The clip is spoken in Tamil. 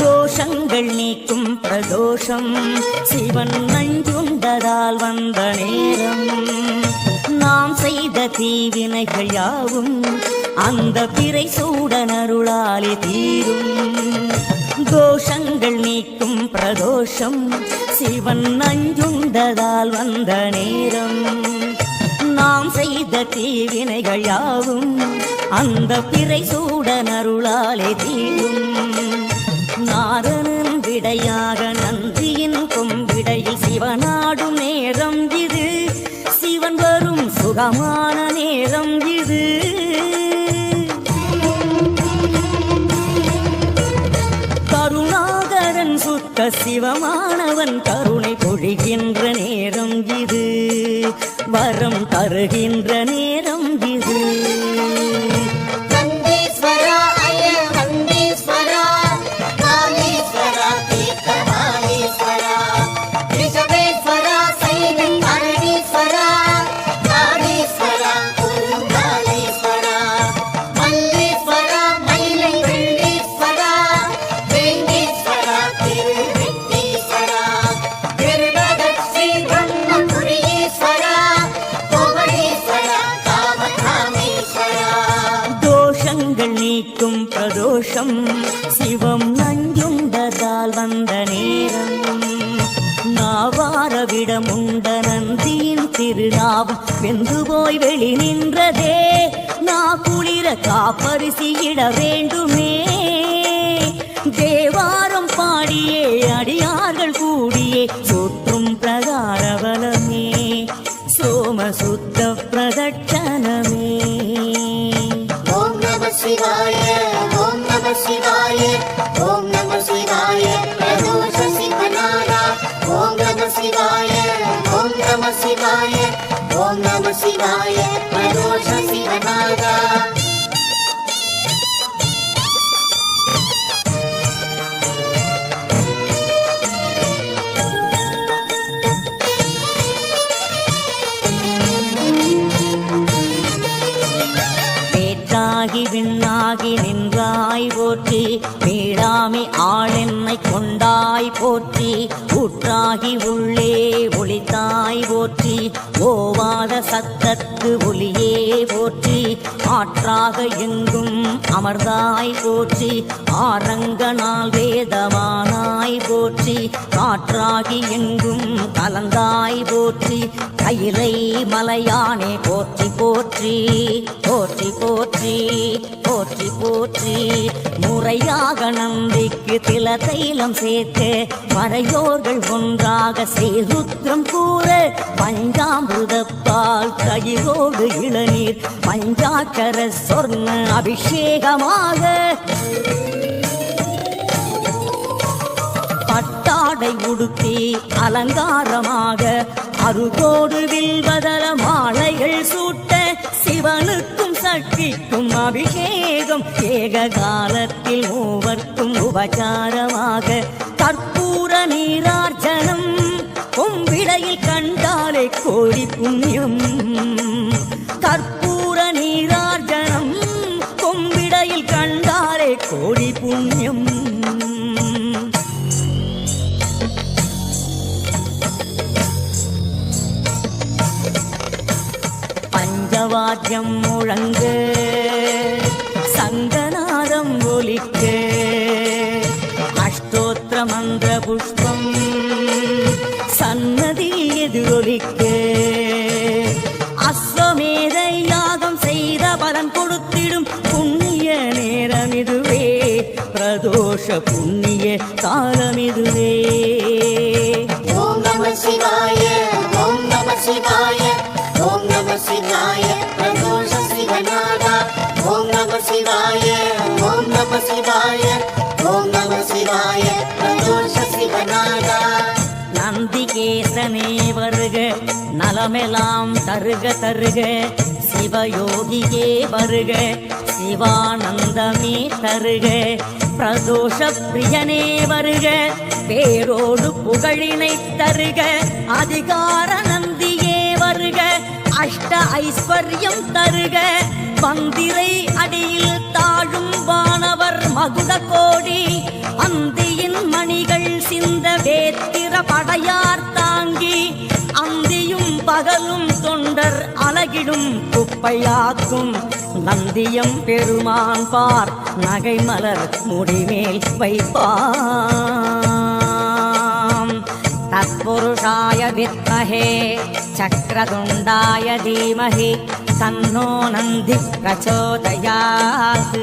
தோஷங்கள் நீக்கும் பிரதோஷம் சிவன் நஞ்சுண்டதால் வந்த நேரம். நாம் செய்த தீவினைகள் யாவும் அந்த பிறை சூடனருளாலே தீரும். தோஷங்கள் நீக்கும் பிரதோஷம் சிவன் நஞ்சுண்டதால் வந்த நேரம். நாம் செய்த தீவினைகள் யாவும் அந்த பிறை சூடனருளாலே தீரும். நாரணன் விடையாக நந்தியின் கொம்பிடையில் சிவனாடும் நேரம் இது. சிவன் வரும் சுகமான நேரம் இது. கருணாகரன் சுத்த சிவமானவன் கருணை பொழிகின்ற நேரம் இது. வரம் தருகின்ற நேரம் இது. நீக்கும் பிரதோஷம் சிவம் நஞ்சுண்டதால் வந்த நேரம். நாவாரவிடம் உண்ட நந்தியின் திருநாவம் வெந்து போய் வெளி நின்றதே. நா குளிர காப்பரிசியிட வேண்டுமே. தேவாரம் பாடியே அடியார்கள் கூடியே சுற்றும் பிரகாரவலமே சோமசுத்த பிரதட்சணமே. शिवाय ओम नमः शिवाय ओम नमः शिवाय प्रदोष शिवनादा ओम नमः शिवाय ओम नमः शिवाय ओम नमः शिवाय प्रदोष शिवनादा. விண்ணாகி நின்றாய் போற்றி. வீடாமி ஆளென்னை கொண்டாய் போற்றி. ஊற்றாகி உள்ளே ஒளித்தாய் போற்றி. ஓவாத சத்தத்து ஒளியே போற்றி. ஆற்றாக எங்கும் அமர்ந்தாய் போற்றி. ஆரங்கனால் வேதமானாய் போற்றி. காற்றாகி எங்கும் கலந்தாய் போற்றி. கையிலை மலையானே போற்றி போற்றி போற்றி போற்றி போற்றி போற்றி. முறையாக நந்திக்கு தில தைலம் சேர்க்க மறையோர்கள் ஒன்றாக சேருத்ரம் கூற. பஞ்சாமிருதப்பால் தயிரோடு இளநீர் பஞ்சாட்சர சொர்ண அபிஷேகமாக. பட்டாடை உடுத்தி அலங்காரமாக அருகோடு வில்வதர மாலைகள் சூட்ட. சிவனுக்கும் சக்திக்கும் அபிஷேகம் ஏக காலத்தில் மூவர்க்கும் உபச்சாரமாக. கற்பூர நீரார்ச்சனம் கொம்பிடையில் கண்டாலே கோடி புண்ணியம். கற்பூர நீரார்ச்சனம் கொம்பிடையில் கண்டாலே கோடி புண்ணியம். பஞ்சவாத்தியம் முழங்க சங்கநாதம் ஒலிக்க. அஷ்டோத்திர மந்திர புஷ்பம் சன்னதி எதிரொலிக்க. அஸ்வமேத யாகம் செய்த பலன் கொடுத்திடும் புண்ணிய நேரம் இதுவே. பிரதோஷ புண்ணிய காலம் இதுவே. ஓம் நம சிவாய ஓம் நம சிவாய ஓம் நம சிவாய பிரதோஷ சிவநாதா ஓம் நம சிவாய ஓம் நம சிவாய ஓம் நம சிவாய பிரதோஷ சிவநாதா. நந்திகேசனே வருக நலமெல்லாம் தருக தருக. சிவயோகியே வருக சிவானந்தமே தருக. பிரதோஷ பிரியனே வருக பேரோடு புகழினை தருக. அதிகார நந்தியே வருக அஷ்ட ஐஸ்வர்யம் தருக. மந்திரை அடியில் தாழும் வானவர் மகுட கோடி அந்தியின் மணிகள் சிந்த வேத்திர படையார் தாங்கி அந்தியும் பகலும் தொண்டர் அலகிடும் குப்பையாக்கும் நந்தியம் பெருமான் பார் நகைமலர் முடிமேல் வைப்பாம். தத்புருஷாய வித்மஹே சக்ரதுண்டாய தீமஹி தன்னோ நந்தி பிரச்சோதயாத்.